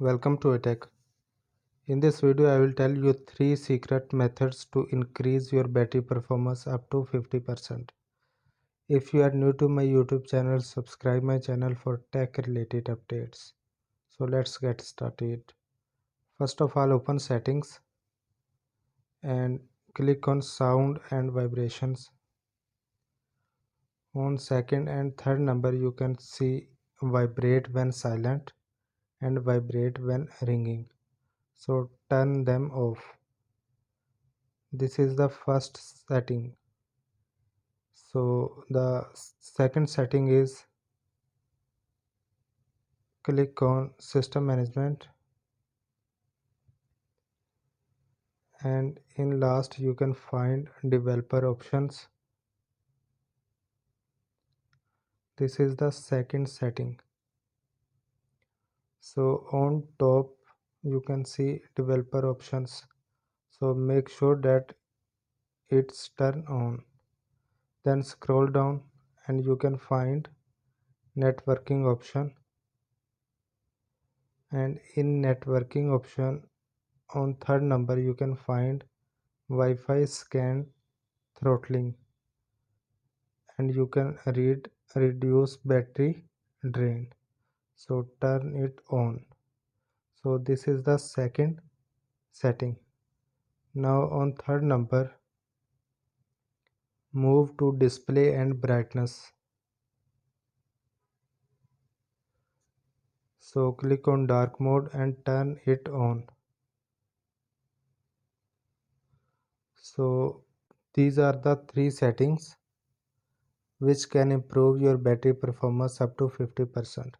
Welcome to Attack. In this video I will tell you 3 secret methods to increase your battery performance up to 50%. If you are new to my YouTube channel, subscribe my channel for tech related updates. So let's get started. First of all, open settings and click on sound and vibrations. On second and third number you can see vibrate when silent and vibrate when ringing. So turn them off. This is the first setting. So the second setting is click on system management, and in last you can find developer options. This is the second setting. So on top you can see developer options, so make sure that it's turned on. Then scroll down and you can find networking option, and in networking option on third number you can find Wi-Fi scan throttling, and you can read reduce battery drain, so turn it on. So this is the second setting. Now on third number, move to display and brightness. So click on dark mode and turn it on. So these are the 3 settings which can improve your battery performance up to 50%.